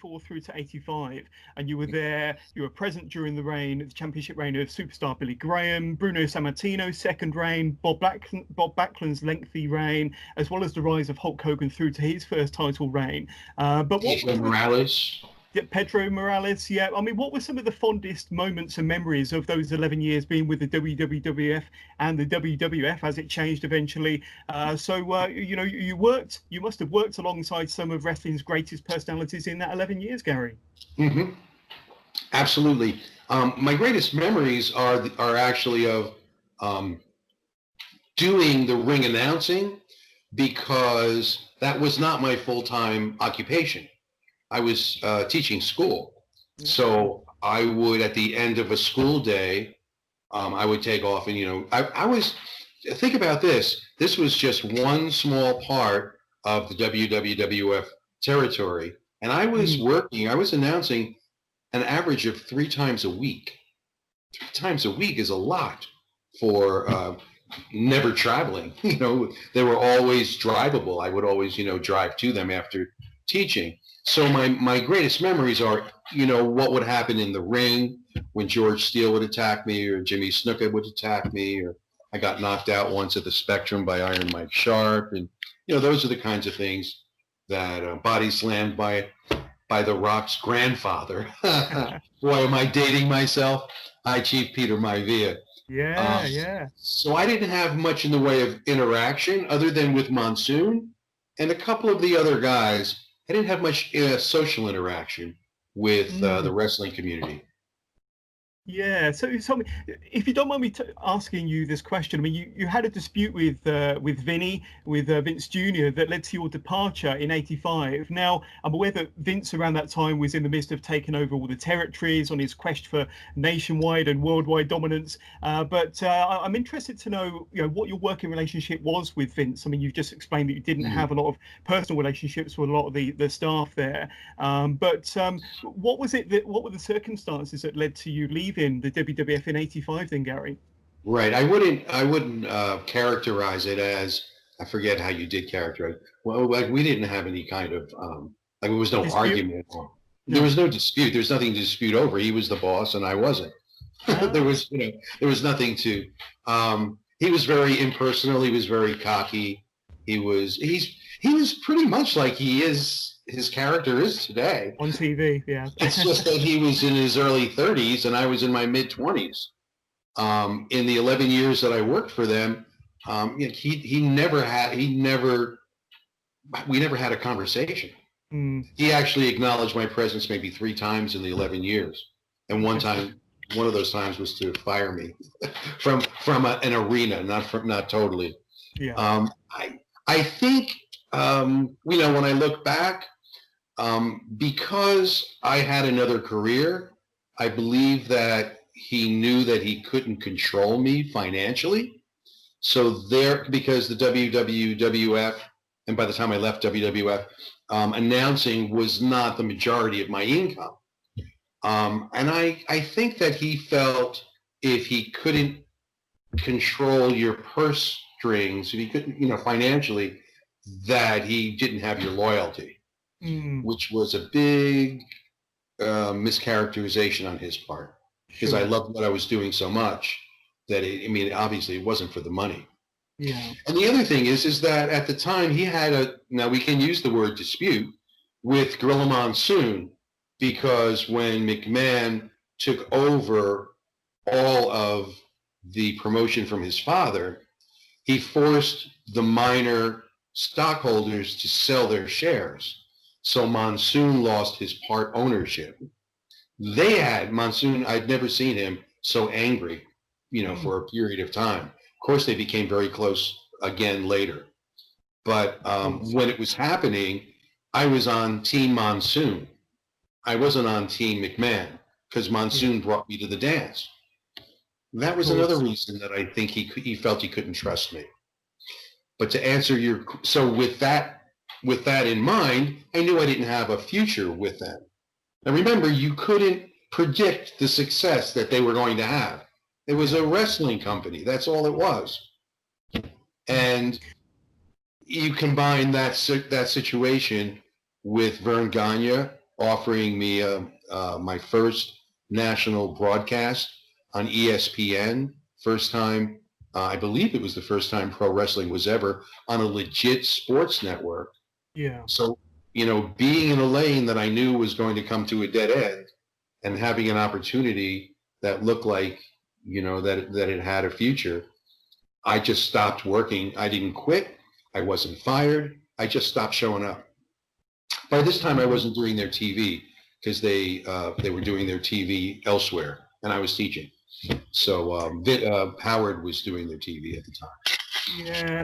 84 through to 85, and you were there. You were present during the championship reign of superstar Billy Graham, Bruno Sammartino's second reign, Bob Backlund's lengthy reign, as well as the rise of Hulk Hogan through to his first title reign. But what Morales? Yeah, Pedro Morales, yeah. I mean, what were some of the fondest moments and memories of those 11 years being with the WWF and the WWF as it changed eventually? You must have worked alongside some of wrestling's greatest personalities in that 11 years, Gary. Mm-hmm. Absolutely. My greatest memories are actually of doing the ring announcing, because that was not my full-time occupation. I was teaching school. So I would, at the end of a school day, I would take off and, I was, think about this. This was just one small part of the WWF territory. And I was I was announcing an average of 3 times a week. 3 times a week is a lot for never traveling. They were always drivable. I would always, drive to them after teaching. So my greatest memories are, what would happen in the ring when George Steele would attack me, or Jimmy Snuka would attack me, or I got knocked out once at the Spectrum by Iron Mike Sharp. And, those are the kinds of things that body slammed by The Rock's grandfather. Boy, am I dating myself? Hi, Chief Peter Maivia. Yeah. So I didn't have much in the way of interaction other than with Monsoon and a couple of the other guys. I didn't have much social interaction with the wrestling community. Yeah, so if you don't mind me asking you this question, I mean, you had a dispute with Vince Jr. that led to your departure in '85. Now, I'm aware that Vince around that time was in the midst of taking over all the territories on his quest for nationwide and worldwide dominance. But I'm interested to know, what your working relationship was with Vince. I mean, you've just explained that you didn't have a lot of personal relationships with a lot of the staff there. But what were the circumstances that led to you leaving the WWF in '85 then, Gary? Right. I wouldn't characterize it as, I forget how you did characterize it. Well, like, we didn't have any kind of there was no argument. There was no dispute. There's nothing to dispute over. He was the boss and I wasn't. There was nothing to he was very impersonal. He was very cocky. He was pretty much like his character is today on TV. Yeah. It's just that he was in his early 30s and I was in my mid 20s. In the 11 years that I worked for them, we never had a conversation. He actually acknowledged my presence maybe 3 times in the 11 years. And one of those times was to fire me from an arena, not totally. Yeah. I think, when I look back, because I had another career, I believe that he knew that he couldn't control me financially. So because the WWF, and by the time I left WWF, announcing was not the majority of my income. And I think that he felt if he couldn't control your purse strings, if he couldn't, financially, that he didn't have your loyalty, which was a big mischaracterization on his part, because I loved what I was doing so much that obviously it wasn't for the money. Yeah. And the other thing is that at the time he had now we can use the word dispute with Gorilla Monsoon, because when McMahon took over all of the promotion from his father, he forced the minor stockholders to sell their shares. So Monsoon lost his part ownership. Monsoon, I'd never seen him so angry, for a period of time. Of course, they became very close again later. But when it was happening, I was on Team Monsoon. I wasn't on Team McMahon, because Monsoon brought me to the dance. That was another reason that I think he felt he couldn't trust me. But to answer with that in mind, I knew I didn't have a future with them. Now remember, you couldn't predict the success that they were going to have. It was a wrestling company. That's all it was. And you combine that situation with Vern Gagne offering me my first national broadcast on ESPN. First time, I believe it was the first time pro wrestling was ever on a legit sports network. Yeah. So, you know, being in a lane that I knew was going to come to a dead end and having an opportunity that looked like, you know, that it had a future, I just stopped working. I didn't quit. I wasn't fired. I just stopped showing up. By this time, I wasn't doing their TV because they were doing their TV elsewhere, and I was teaching. So Howard was doing their TV at the time. Yeah.